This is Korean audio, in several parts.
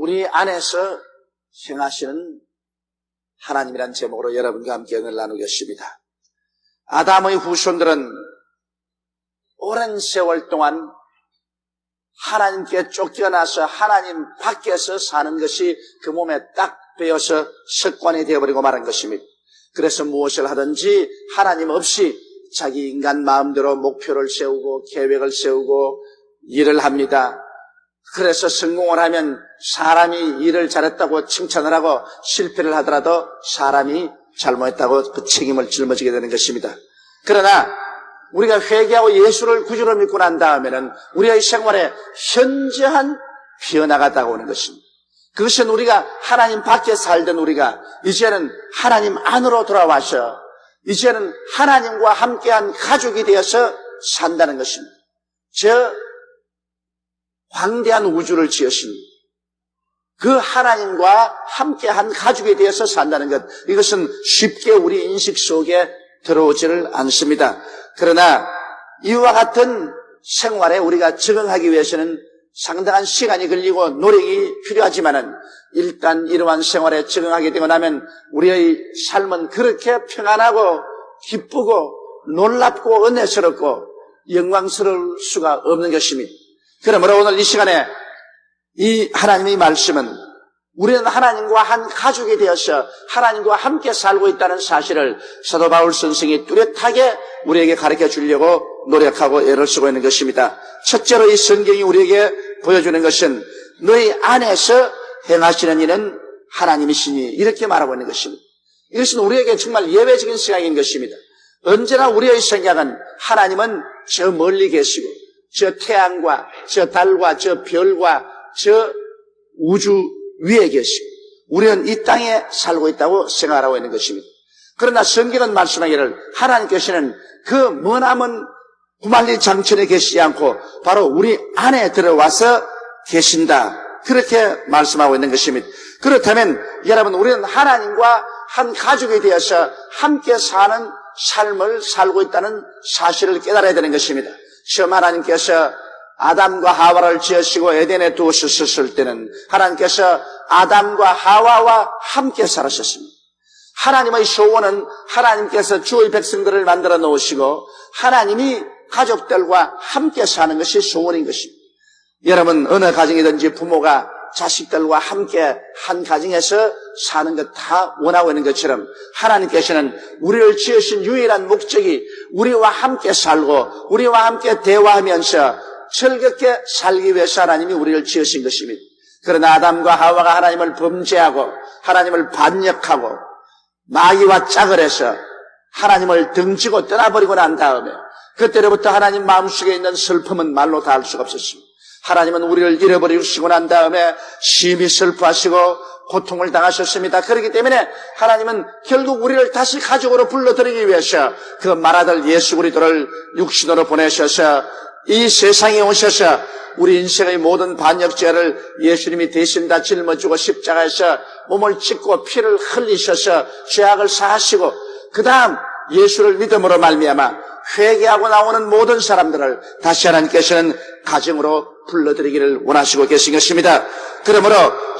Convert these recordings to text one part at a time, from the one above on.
우리 안에서 행하시는 하나님이란 제목으로 여러분과 함께 은혜를 나누겠습니다. 아담의 후손들은 오랜 세월 동안 하나님께 쫓겨나서 하나님 밖에서 사는 것이 그 몸에 딱 배어서 습관이 되어버리고 말한 것입니다. 그래서 무엇을 하든지 하나님 없이 자기 인간 마음대로 목표를 세우고 계획을 세우고 일을 합니다. 그래서 성공을 하면 사람이 일을 잘했다고 칭찬을 하고 실패를 하더라도 사람이 잘못했다고 그 책임을 짊어지게 되는 것입니다. 그러나 우리가 회개하고 예수를 구주로 믿고 난 다음에는 우리의 생활에 현저한 변화가 다가오는 것입니다. 그것은 우리가 하나님 밖에 살던 우리가 이제는 하나님 안으로 돌아와서 이제는 하나님과 함께한 가족이 되어서 산다는 것입니다. 저 광대한 우주를 지으신 그 하나님과 함께한 가족에 대해서 산다는 것, 이것은 쉽게 우리 인식 속에 들어오지를 않습니다. 그러나 이와 같은 생활에 우리가 적응하기 위해서는 상당한 시간이 걸리고 노력이 필요하지만은 일단 이러한 생활에 적응하게 되고 나면 우리의 삶은 그렇게 평안하고 기쁘고 놀랍고 은혜스럽고 영광스러울 수가 없는 것입니다. 그러므로 오늘 이 시간에 이 하나님의 말씀은 우리는 하나님과 한 가족이 되어서 하나님과 함께 살고 있다는 사실을 사도 바울 선생이 뚜렷하게 우리에게 가르쳐 주려고 노력하고 애를 쓰고 있는 것입니다. 첫째로 이 성경이 우리에게 보여주는 것은 너희 안에서 행하시는 이는 하나님이시니 이렇게 말하고 있는 것입니다. 이것은 우리에게 정말 예외적인 생각인 것입니다. 언제나 우리의 생각은 하나님은 저 멀리 계시고 저 태양과 저 달과 저 별과 저 우주 위에 계시고 우리는 이 땅에 살고 있다고 생각하고 있는 것입니다. 그러나 성경은 말씀하기를 하나님께서는 그 머나먼 구말리 장천에 계시지 않고 바로 우리 안에 들어와서 계신다, 그렇게 말씀하고 있는 것입니다. 그렇다면 여러분, 우리는 하나님과 한 가족이 되어서 함께 사는 삶을 살고 있다는 사실을 깨달아야 되는 것입니다. 처음 하나님께서 아담과 하와를 지으시고 에덴에 두셨을 때는 하나님께서 아담과 하와와 함께 살으셨습니다. 하나님의 소원은 하나님께서 주의 백성들을 만들어 놓으시고 하나님이 가족들과 함께 사는 것이 소원인 것입니다. 여러분, 어느 가정이든지 부모가 자식들과 함께 한 가정에서 사는 것 다 원하고 있는 것처럼 하나님께서는 우리를 지으신 유일한 목적이 우리와 함께 살고 우리와 함께 대화하면서 즐겁게 살기 위해서 하나님이 우리를 지으신 것입니다. 그러나 아담과 하와가 하나님을 범죄하고 하나님을 반역하고 마귀와 짝을 해서 하나님을 등지고 떠나버리고 난 다음에 그때로부터 하나님 마음속에 있는 슬픔은 말로 다 할 수가 없었습니다. 하나님은 우리를 잃어버리시고 난 다음에 심히 슬퍼하시고 고통을 당하셨습니다. 그렇기 때문에 하나님은 결국 우리를 다시 가족으로 불러들이기 위해서 그 맏아들 예수 그리스도를 육신으로 보내셔서 이 세상에 오셔서 우리 인생의 모든 반역죄를 예수님이 대신 다 짊어지고 십자가에서 몸을 찢고 피를 흘리셔서 죄악을 사하시고 그 다음 예수를 믿음으로 말미암아 회개하고 나오는 모든 사람들을 다시 하나님께서는 가정으로 불러들이기를 원하시고 계신 것입니다. 그러므로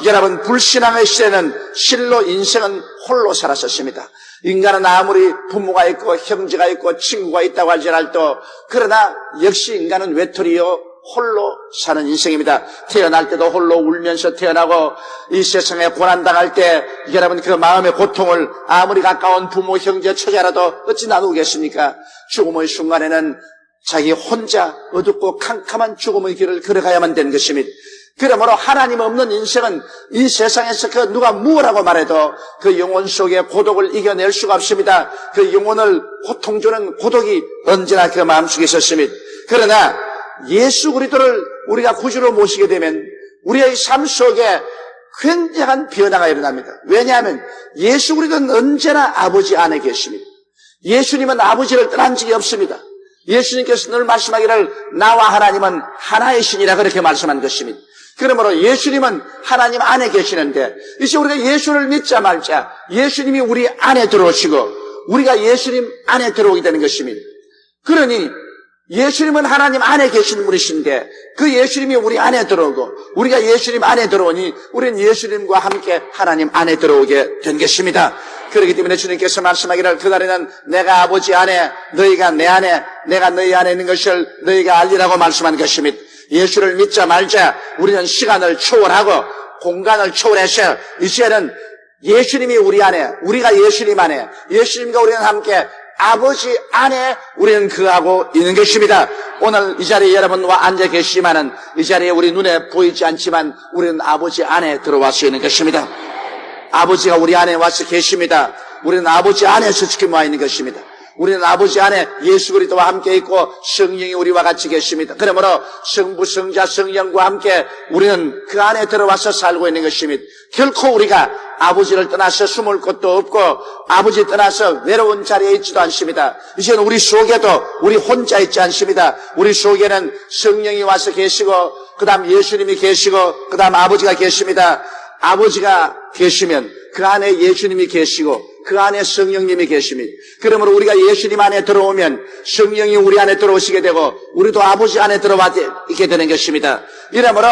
여러분, 불신앙의 시대는 실로 인생은 홀로 살았었습니다. 인간은 아무리 부모가 있고 형제가 있고 친구가 있다고 할지라도 그러나 역시 인간은 외톨이요 홀로 사는 인생입니다. 태어날 때도 홀로 울면서 태어나고 이 세상에 고난당할 때 여러분 그 마음의 고통을 아무리 가까운 부모 형제 처자라도 어찌 나누겠습니까? 죽음의 순간에는 자기 혼자 어둡고 캄캄한 죽음의 길을 걸어가야만 되는 것입니다. 그러므로 하나님 없는 인생은 이 세상에서 그 누가 무엇라고 말해도 그 영혼 속의 고독을 이겨낼 수가 없습니다. 그 영혼을 고통 주는 고독이 언제나 그 마음속에 있었습니다. 그러나 예수 그리스도를 우리가 구주로 모시게 되면 우리의 삶 속에 굉장한 변화가 일어납니다. 왜냐하면 예수 그리스도는 언제나 아버지 안에 계십니다. 예수님은 아버지를 떠난 적이 없습니다. 예수님께서 늘 말씀하기를 나와 하나님은 하나의 신이라 그렇게 말씀한 것입니다. 그러므로 예수님은 하나님 안에 계시는데 이제 우리가 예수를 믿자 말자 예수님이 우리 안에 들어오시고 우리가 예수님 안에 들어오게 되는 것입니다. 그러니 예수님은 하나님 안에 계신 분이신데 그 예수님이 우리 안에 들어오고 우리가 예수님 안에 들어오니 우리는 예수님과 함께 하나님 안에 들어오게 된 것입니다. 그렇기 때문에 주님께서 말씀하기를 그날에는 내가 아버지 안에 너희가 내 안에 내가 너희 안에 있는 것을 너희가 알리라고 말씀한 것입니다. 예수를 믿자 말자 우리는 시간을 초월하고 공간을 초월해서 이제는 예수님이 우리 안에 우리가 예수님 안에 예수님과 우리는 함께 아버지 안에 우리는 거하고 있는 것입니다. 오늘 이 자리에 여러분과 앉아 계시지만은 이 자리에 우리 눈에 보이지 않지만 우리는 아버지 안에 들어와서 있는 것입니다. 아버지가 우리 안에 와서 계십니다. 우리는 아버지 안에서 지금 와 있는 것입니다. 우리는 아버지 안에 예수 그리스도와 함께 있고 성령이 우리와 같이 계십니다. 그러므로 성부, 성자, 성령과 함께 우리는 그 안에 들어와서 살고 있는 것입니다. 결코 우리가 아버지를 떠나서 숨을 곳도 없고 아버지 떠나서 외로운 자리에 있지도 않습니다. 이제는 우리 속에도 우리 혼자 있지 않습니다. 우리 속에는 성령이 와서 계시고 그 다음 예수님이 계시고 그 다음 아버지가 계십니다. 아버지가 계시면 그 안에 예수님이 계시고 그 안에 성령님이 계십니다. 그러므로 우리가 예수님 안에 들어오면 성령이 우리 안에 들어오시게 되고 우리도 아버지 안에 들어와 있게 되는 것입니다. 이러므로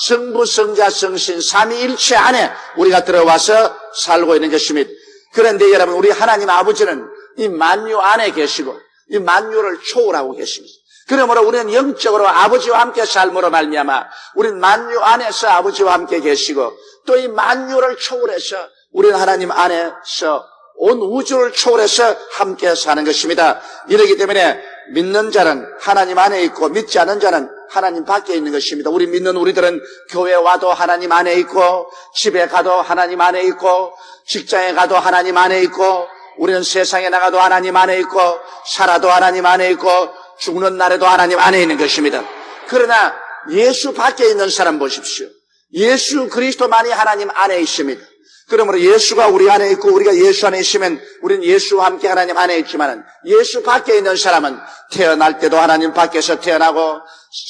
성부, 성자, 성신, 삼위일체 안에 우리가 들어와서 살고 있는 것입니다. 그런데 여러분 우리 하나님 아버지는 이 만유 안에 계시고 이 만유를 초월하고 계십니다. 그러므로 우리는 영적으로 아버지와 함께 삶으로 말미암아 우리는 만유 안에서 아버지와 함께 계시고 또 이 만유를 초월해서 우리는 하나님 안에서 온 우주를 초월해서 함께 사는 것입니다. 이러기 때문에 믿는 자는 하나님 안에 있고 믿지 않는 자는 하나님 밖에 있는 것입니다. 우리 믿는 우리들은 교회 와도 하나님 안에 있고 집에 가도 하나님 안에 있고 직장에 가도 하나님 안에 있고 우리는 세상에 나가도 하나님 안에 있고 살아도 하나님 안에 있고 죽는 날에도 하나님 안에 있는 것입니다. 그러나 예수 밖에 있는 사람 보십시오. 예수 그리스도만이 하나님 안에 있습니다. 그러므로 예수가 우리 안에 있고 우리가 예수 안에 있으면 우리는 예수와 함께 하나님 안에 있지만 예수 밖에 있는 사람은 태어날 때도 하나님 밖에서 태어나고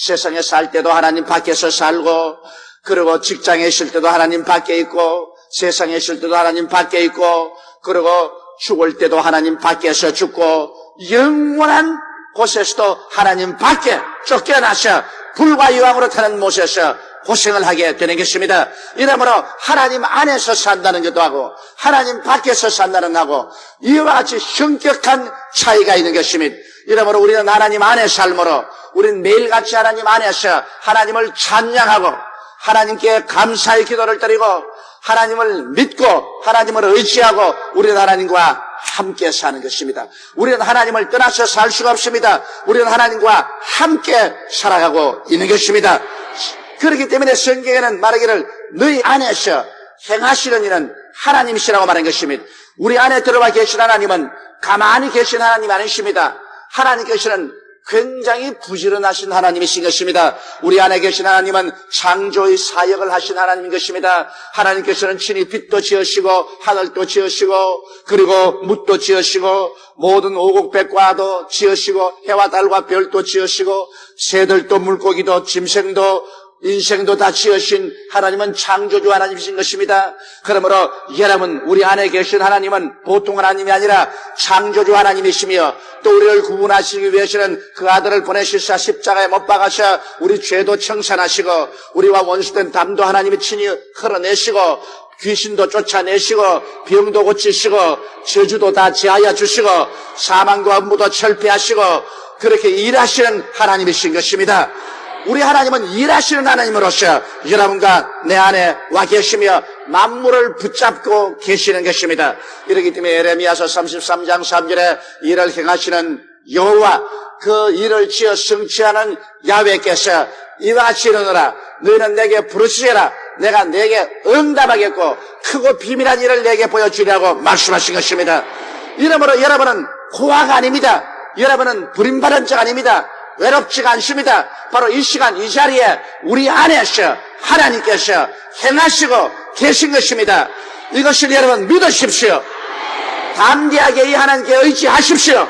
세상에 살 때도 하나님 밖에서 살고 그리고 직장에 있을 때도 하나님 밖에 있고 세상에 있을 때도 하나님 밖에 있고 그리고 죽을 때도 하나님 밖에서 죽고 영원한 곳에서도 하나님 밖에 쫓겨나서 불과 유황으로 타는 못에서 고생을 하게 되는 것입니다. 이러므로 하나님 안에서 산다는 것도 하고 하나님 밖에서 산다는 것하고 이와 같이 현격한 차이가 있는 것입니다. 이러므로 우리는 하나님 안에 삶으로 우리는 매일같이 하나님 안에서 하나님을 찬양하고 하나님께 감사의 기도를 드리고 하나님을 믿고 하나님을 의지하고 우리는 하나님과 함께 사는 것입니다. 우리는 하나님을 떠나서 살 수가 없습니다. 우리는 하나님과 함께 살아가고 있는 것입니다. 그렇기 때문에 성경에는 말하기를 너희 안에서 행하시는 일은 하나님이시라고 말한 것입니다. 우리 안에 들어와 계신 하나님은 가만히 계신 하나님 아니십니다. 하나님께서는 굉장히 부지런하신 하나님이신 것입니다. 우리 안에 계신 하나님은 창조의 사역을 하신 하나님인 것입니다. 하나님께서는 친히 빛도 지으시고 하늘도 지으시고 그리고 묻도 지으시고 모든 오곡백과도 지으시고 해와 달과 별도 지으시고 새들도 물고기도 짐승도 인생도 다 지으신 하나님은 창조주 하나님이신 것입니다. 그러므로 여러분 우리 안에 계신 하나님은 보통 하나님이 아니라 창조주 하나님이시며 또 우리를 구원하시기 위해서는 그 아들을 보내시사 십자가에 못 박아서 우리 죄도 청산하시고 우리와 원수된 담도 하나님이 친히 흘러내시고 귀신도 쫓아내시고 병도 고치시고 저주도 다 제하여 주시고 사망과 업무도 철폐하시고 그렇게 일하시는 하나님이신 것입니다. 우리 하나님은 일하시는 하나님으로서 여러분과 내 안에 와 계시며 만물을 붙잡고 계시는 것입니다. 이렇기 때문에 예레미야서 33장 3절에 일을 행하시는 여호와 그 일을 지어 성취하는 야훼께서 이와 같이 이르노라 너희는 내게 부르짖으라 내가 내게 응답하겠고 크고 비밀한 일을 내게 보여주리라고 말씀하신 것입니다. 이러므로 여러분은 고아가 아닙니다. 여러분은 버림받은 자가 아닙니다. 외롭지가 않습니다. 바로 이 시간 이 자리에 우리 안에서 하나님께서 행하시고 계신 것입니다. 이것을 여러분 믿으십시오. 담대하게 이 하나님께 의지하십시오.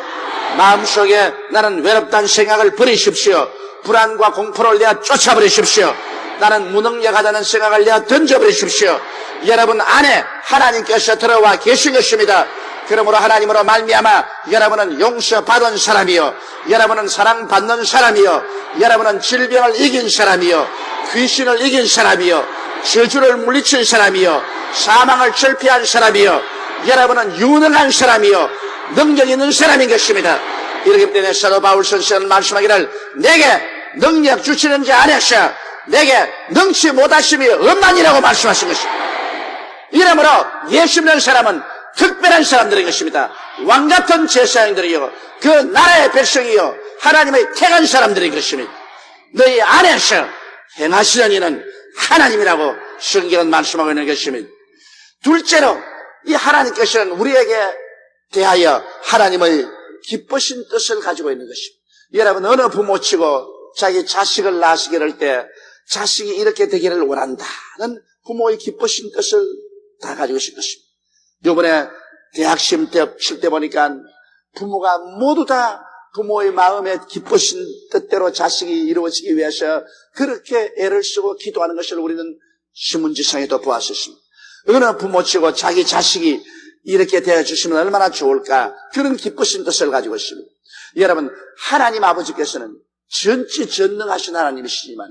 마음속에 나는 외롭다는 생각을 버리십시오. 불안과 공포를 내어 쫓아버리십시오. 나는 무능력하다는 생각을 내어 던져버리십시오. 여러분 안에 하나님께서 들어와 계신 것입니다. 그러므로 하나님으로 말미암아 여러분은 용서받은 사람이요, 여러분은 사랑받는 사람이요, 여러분은 질병을 이긴 사람이요, 귀신을 이긴 사람이요, 저주를 물리친 사람이요, 사망을 절피한 사람이요, 여러분은 유능한 사람이요, 능력 있는 사람인 것입니다. 이렇기 때문에 사도 바울 선생은 말씀하기를 내게 능력 주시는 자 안에서 내게 능치 못하심이 없나니라고 말씀하신 것입니다. 이러므로 예수 믿는 사람은 특별한 사람들인 것입니다. 왕같은 제사장들이요, 그 나라의 백성이요, 하나님의 택한 사람들인 것입니다. 너희 안에서 행하시는 이는 하나님이라고 성경은 말씀하고 있는 것입니다. 둘째로 이 하나님께서는 우리에게 대하여 하나님의 기쁘신 뜻을 가지고 있는 것입니다. 여러분, 어느 부모치고 자기 자식을 낳으시게 할 때 자식이 이렇게 되기를 원한다는 부모의 기쁘신 뜻을 다 가지고 있을 것입니다. 이번에 대학 시험 칠 때 보니까 부모가 모두 다 부모의 마음에 기쁘신 뜻대로 자식이 이루어지기 위해서 그렇게 애를 쓰고 기도하는 것을 우리는 신문지상에도 보았었습니다. 어느 부모치고 자기 자식이 이렇게 되어주시면 얼마나 좋을까, 그런 기쁘신 뜻을 가지고 있습니다. 여러분, 하나님 아버지께서는 전지전능하신 하나님이시지만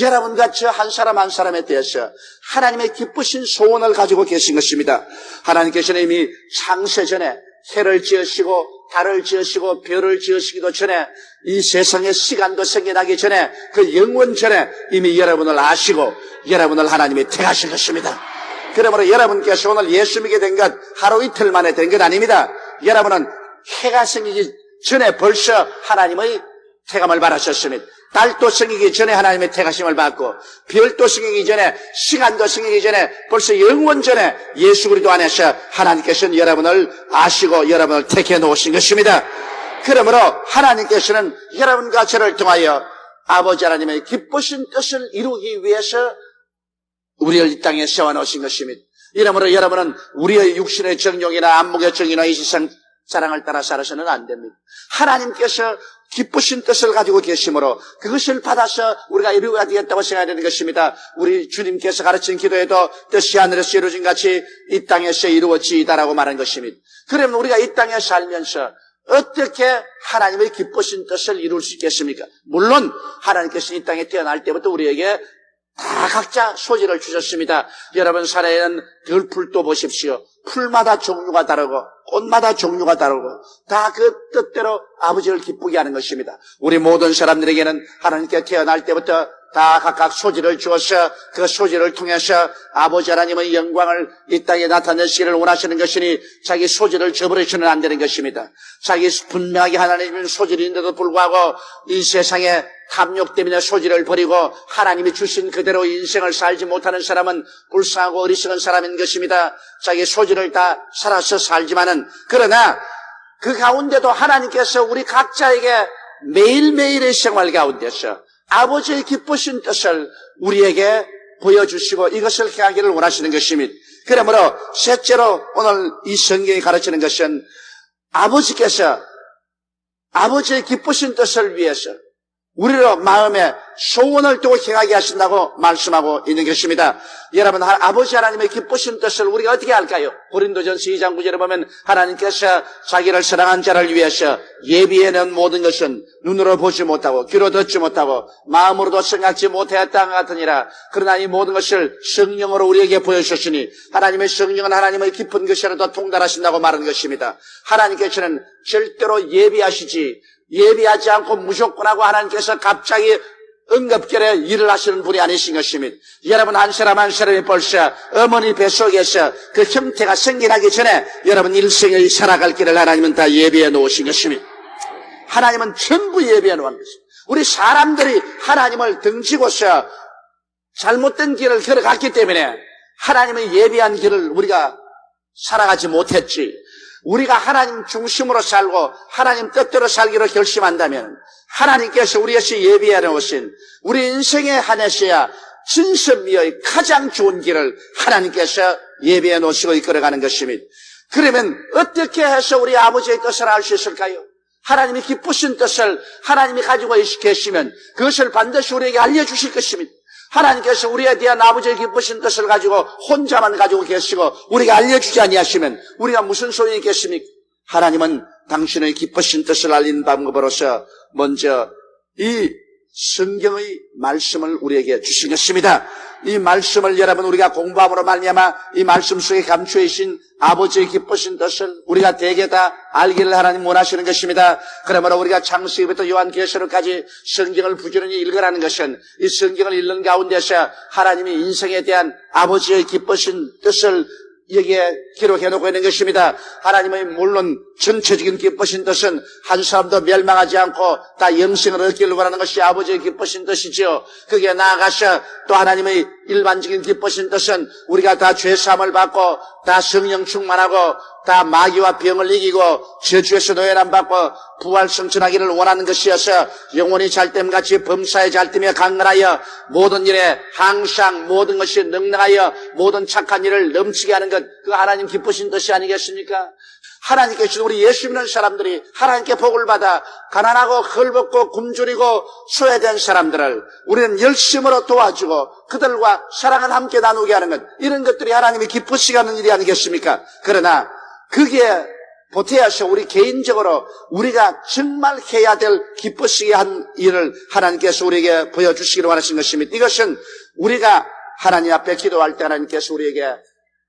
여러분과 저 한 사람 한 사람에 대해서 하나님의 기쁘신 소원을 가지고 계신 것입니다. 하나님께서는 이미 창세전에 해를 지으시고 달을 지으시고 별을 지으시기도 전에, 이 세상의 시간도 생겨나기 전에, 그 영원 전에 이미 여러분을 아시고 여러분을 하나님이 택하신 것입니다. 그러므로 여러분께서 오늘 예수 믿게 된 것 하루 이틀 만에 된 것 아닙니다. 여러분은 해가 생기기 전에 벌써 하나님의 택함을 받으셨습니다. 달도 생기기 전에 하나님의 택하심을 받고, 별도 생기기 전에, 시간도 생기기 전에, 벌써 영원 전에 예수 그리스도 안에서 하나님께서는 여러분을 아시고 여러분을 택해 놓으신 것입니다. 그러므로 하나님께서는 여러분과 저를 통하여 아버지 하나님의 기쁘신 뜻을 이루기 위해서 우리를 이 땅에 세워놓으신 것입니다. 이러므로 여러분은 우리의 육신의 정욕이나 안목의 정이나 이 세상 사랑을 따라 살아서는 안 됩니다. 하나님께서 기쁘신 뜻을 가지고 계시므로 그것을 받아서 우리가 이루어야 되겠다고 생각해야 되는 것입니다. 우리 주님께서 가르친 기도에도 뜻이 하늘에서 이루어진 같이 이 땅에서 이루어지이다라고 말한 것입니다. 그러면 우리가 이 땅에 살면서 어떻게 하나님의 기쁘신 뜻을 이룰 수 있겠습니까? 물론 하나님께서 이 땅에 태어날 때부터 우리에게 다 각자 소질을 주셨습니다. 여러분 산에는 들풀도 보십시오. 풀마다 종류가 다르고 꽃마다 종류가 다르고 다 그 뜻대로 아버지를 기쁘게 하는 것입니다. 우리 모든 사람들에게는 하나님께 태어날 때부터 다 각각 소질을 주어서 그 소질을 통해서 아버지 하나님의 영광을 이 땅에 나타내시기를 원하시는 것이니 자기 소질을 저버리시면 안 되는 것입니다. 자기 분명하게 하나님의 소질이 있는데도 불구하고 이 세상에 탐욕 때문에 소질을 버리고 하나님이 주신 그대로 인생을 살지 못하는 사람은 불쌍하고 어리석은 사람인 것입니다. 자기 소질을 다 살아서 살지만은, 그러나 그 가운데도 하나님께서 우리 각자에게 매일매일의 생활 가운데서 아버지의 기쁘신 뜻을 우리에게 보여주시고 이것을 행하기를 원하시는 것입니다. 그러므로 셋째로 오늘 이 성경이 가르치는 것은 아버지께서 아버지의 기쁘신 뜻을 위해서 우리로 마음에 소원을 두고 행하게 하신다고 말씀하고 있는 것입니다. 여러분, 아버지 하나님의 기쁘신 뜻을 우리가 어떻게 할까요? 고린도전서 2장 9절에 보면 하나님께서 자기를 사랑한 자를 위해서 예비해 놓은 모든 것은 눈으로 보지 못하고 귀로 듣지 못하고 마음으로도 생각지 못하였다 같으니라. 그러나 이 모든 것을 성령으로 우리에게 보여주셨으니 하나님의 성령은 하나님의 깊은 것이라도 통달하신다고 말하는 것입니다. 하나님께서는 절대로 예비하지 않고 무조건 하고 하나님께서 갑자기 응급결에 일을 하시는 분이 아니신 것입니다. 여러분 한 사람 한 사람이 벌써 어머니 뱃속에서 그 형태가 생겨나기 전에 여러분 일생을 살아갈 길을 하나님은 다 예비해 놓으신 것입니다. 하나님은 전부 예비해 놓은 것입니다. 우리 사람들이 하나님을 등지고서 잘못된 길을 걸어갔기 때문에 하나님의 예비한 길을 우리가 살아가지 못했지. 우리가 하나님 중심으로 살고 하나님 뜻대로 살기로 결심한다면 하나님께서 우리에서 예비해 놓으신 우리 인생에 한해서야 진선미의 가장 좋은 길을 하나님께서 예비해 놓으시고 이끌어가는 것입니다. 그러면 어떻게 해서 우리 아버지의 뜻을 알 수 있을까요? 하나님이 기쁘신 뜻을 하나님이 가지고 계시면 그것을 반드시 우리에게 알려주실 것입니다. 하나님께서 우리에 대한 아버지의 기쁘신 뜻을 가지고 혼자만 가지고 계시고 우리가 알려주지 아니하시면 우리가 무슨 소용이 있겠습니까? 하나님은 당신의 기쁘신 뜻을 알린 방법으로서 먼저 이 성경의 말씀을 우리에게 주신 것입니다. 이 말씀을 여러분 우리가 공부함으로 말미암아 이 말씀 속에 감추어 계신 아버지의 기쁘신 뜻을 우리가 대개 다 알기를 하나님 원하시는 것입니다. 그러므로 우리가 창세기부터 요한계시록까지 성경을 부지런히 읽으라는 것은 이 성경을 읽는 가운데서 하나님이 인생에 대한 아버지의 기쁘신 뜻을 여기에 기록해 놓고 있는 것입니다. 하나님의 물론 전체적인 기쁘신 뜻은 한 사람도 멸망하지 않고 다 영생을 얻기를 원하는 것이 아버지의 기쁘신 뜻이지요. 그게 나아가서 또 하나님의 일반적인 기쁘신 뜻은 우리가 다 죄사함을 받고 다 성령 충만하고 다 마귀와 병을 이기고 저주에서 노예람 받고 부활 성천하기를 원하는 것이어서 영혼이 잘됨같이 범사에 잘됨에 강건하여 모든 일에 항상 모든 것이 능능하여 모든 착한 일을 넘치게 하는 것, 그 하나님 기쁘신 뜻이 아니겠습니까? 하나님께서 우리 예수 믿는 사람들이 하나님께 복을 받아 가난하고 헐벗고 굶주리고 소외된 사람들을 우리는 열심으로 도와주고 그들과 사랑을 함께 나누게 하는 것, 이런 것들이 하나님이 기쁘시게 하는 일이 아니겠습니까? 그러나 그게 보태어서 우리 개인적으로 우리가 정말 해야 될 기쁘시게 한 일을 하나님께서 우리에게 보여주시기를 원하신 것입니다. 이것은 우리가 하나님 앞에 기도할 때 하나님께서 우리에게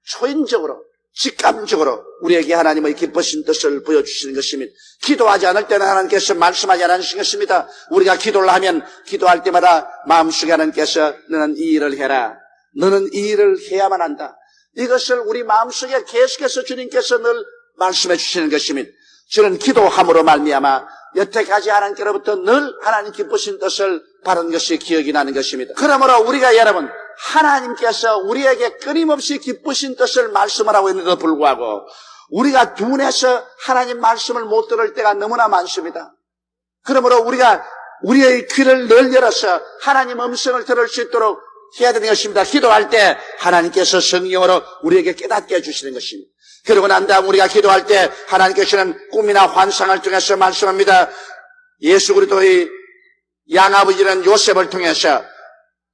초인적으로 직감적으로 우리에게 하나님의 기쁘신 뜻을 보여주시는 것입니다. 기도하지 않을 때는 하나님께서 말씀하지 않으신 것입니다. 우리가 기도를 하면 기도할 때마다 마음속에 하나님께서 너는 이 일을 해라, 너는 이 일을 해야만 한다, 이것을 우리 마음속에 계속해서 주님께서 늘 말씀해 주시는 것입니다. 저는 기도함으로 말미암아 여태까지 하나님께로부터 늘 하나님 기쁘신 뜻을 받은 것이 기억이 나는 것입니다. 그러므로 우리가 여러분 하나님께서 우리에게 끊임없이 기쁘신 뜻을 말씀을 하고 있는데도 불구하고 우리가 둔해서 하나님 말씀을 못 들을 때가 너무나 많습니다. 그러므로 우리가 우리의 귀를 늘 열어서 하나님 음성을 들을 수 있도록 해야 되는 것입니다. 기도할 때 하나님께서 성령으로 우리에게 깨닫게 해주시는 것입니다. 그러고 난 다음 우리가 기도할 때 하나님께서는 꿈이나 환상을 통해서 말씀합니다. 예수 그리스도의 양아버지는 요셉을 통해서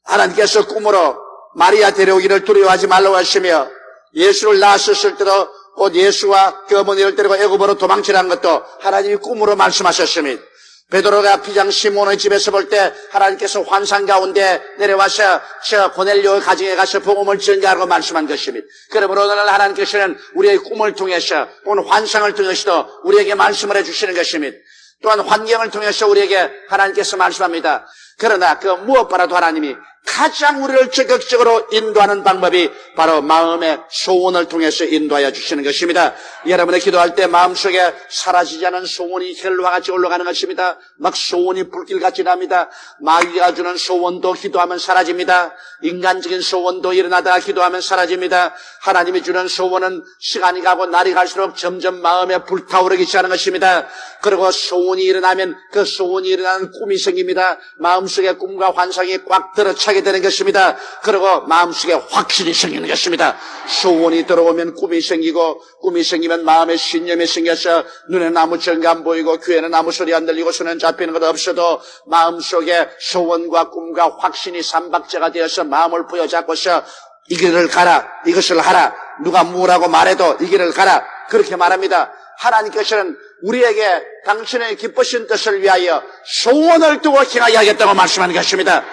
하나님께서 꿈으로 마리아 데려오기를 두려워하지 말라고 하시며 예수를 낳았을 때도 곧 예수와 그 어머니를 데리고 애굽으로 도망치라는 것도 하나님이 꿈으로 말씀하셨습니다. 베드로가 비장 시몬의 집에서 볼 때 하나님께서 환상 가운데 내려와서 저 고넬료 가정에 가서 복음을 전가하라고 말씀한 것입니다. 그러므로 오늘 하나님께서는 우리의 꿈을 통해서 또는 환상을 통해서도 우리에게 말씀을 해주시는 것입니다. 또한 환경을 통해서 우리에게 하나님께서 말씀합니다. 그러나 그 무엇보다도 하나님이 가장 우리를 적극적으로 인도하는 방법이 바로 마음의 소원을 통해서 인도하여 주시는 것입니다. 여러분의 기도할 때 마음속에 사라지지 않은 소원이 혈로와 같이 올라가는 것입니다. 막 소원이 불길같이 납니다. 마귀가 주는 소원도 기도하면 사라집니다. 인간적인 소원도 일어나다가 기도하면 사라집니다. 하나님이 주는 소원은 시간이 가고 날이 갈수록 점점 마음에 불타오르기 시작하는 것입니다. 그리고 소원이 일어나면 그 소원이 일어나는 꿈이 생깁니다. 마음속에 꿈과 환상이 꽉 들어차게 되는 것입니다. 그리고 마음속에 확신이 생기는 것입니다. 소원이 들어오면 꿈이 생기고 꿈이 생기면 마음에 신념이 생겨서 눈에는 아무 정감 보이고 귀에는 아무 소리 안 들리고 손에는 잡히는 것 없어도 마음속에 소원과 꿈과 확신이 삼박자가 되어서 마음을 부여잡고서 이 길을 가라, 이것을 하라, 누가 뭐라고 말해도 이 길을 가라, 그렇게 말합니다. 하나님께서는 우리에게 당신의 기쁘신 뜻을 위하여 소원을 두고 행하게 하겠다고 말씀하는 것입니다.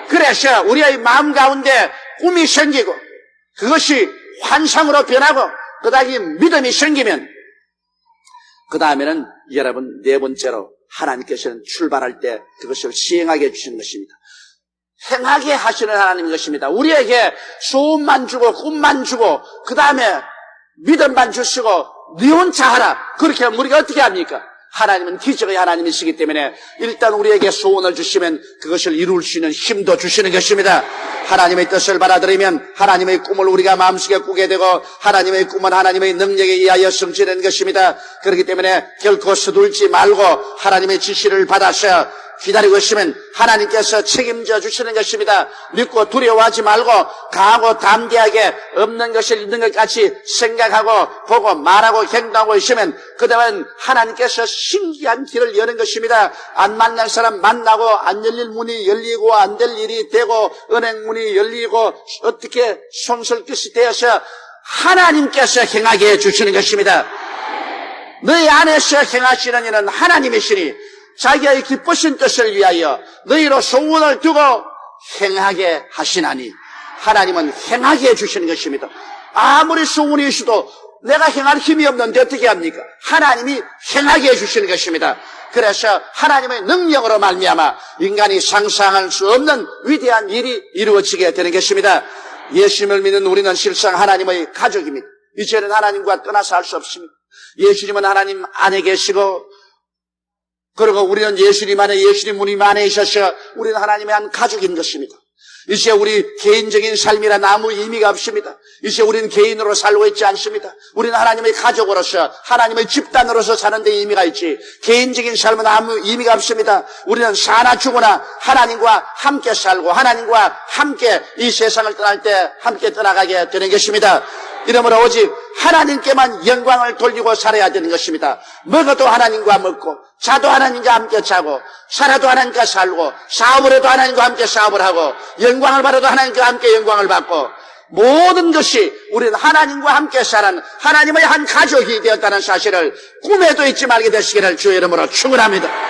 그래서 우리의 마음 가운데 꿈이 생기고 그것이 환상으로 변하고 그다음에 믿음이 생기면 그 다음에는 여러분 네 번째로 하나님께서는 출발할 때 그것을 시행하게 해주시는 것입니다. 행하게 하시는 하나님인 것입니다. 우리에게 소원만 주고 꿈만 주고 그 다음에 믿음만 주시고 네 혼자 하라, 그렇게 하면 우리가 어떻게 합니까? 하나님은 기적의 하나님이시기 때문에 일단 우리에게 소원을 주시면 그것을 이룰 수 있는 힘도 주시는 것입니다. 하나님의 뜻을 받아들이면 하나님의 꿈을 우리가 마음속에 꾸게 되고 하나님의 꿈은 하나님의 능력에 의하여 성취되는 것입니다. 그렇기 때문에 결코 서둘지 말고 하나님의 지시를 받아서 기다리고 있으면 하나님께서 책임져 주시는 것입니다. 믿고 두려워하지 말고 강하고 담대하게 없는 것을 있는 것 같이 생각하고 보고 말하고 행동하고 있으면 그다음엔 하나님께서 신기한 길을 여는 것입니다. 안 만날 사람 만나고 안 열릴 문이 열리고 안 될 일이 되고 은행 문이 열리고 어떻게 손설끝이 되어서 하나님께서 행하게 해주시는 것입니다. 너희 안에서 행하시는 이는 하나님이시니 자기의 기쁘신 뜻을 위하여 너희로 소원을 두고 행하게 하시나니 하나님은 행하게 해주시는 것입니다. 아무리 소원이 있어도 내가 행할 힘이 없는데 어떻게 합니까? 하나님이 행하게 해주시는 것입니다. 그래서 하나님의 능력으로 말미암아 인간이 상상할 수 없는 위대한 일이 이루어지게 되는 것입니다. 예수님을 믿는 우리는 실상 하나님의 가족입니다. 이제는 하나님과 떠나서 할 수 없습니다. 예수님은 하나님 안에 계시고 그리고 우리는 예수님 안에 예수님 우리 안에 있어서 우리는 하나님의 한 가족인 것입니다. 이제 우리 개인적인 삶이란 아무 의미가 없습니다. 이제 우리는 개인으로 살고 있지 않습니다. 우리는 하나님의 가족으로서 하나님의 집단으로서 사는 데 의미가 있지 개인적인 삶은 아무 의미가 없습니다. 우리는 사나 죽으나 하나님과 함께 살고 하나님과 함께 이 세상을 떠날 때 함께 떠나가게 되는 것입니다. 이러므로 오직 하나님께만 영광을 돌리고 살아야 되는 것입니다. 먹어도 하나님과 먹고 자도 하나님과 함께 자고 살아도 하나님과 살고 사업을 해도 하나님과 함께 사업을 하고 영광을 받아도 하나님과 함께 영광을 받고 모든 것이 우리는 하나님과 함께 사는 하나님의 한 가족이 되었다는 사실을 꿈에도 잊지 말게 되시기를 주의 이름으로 축원합니다.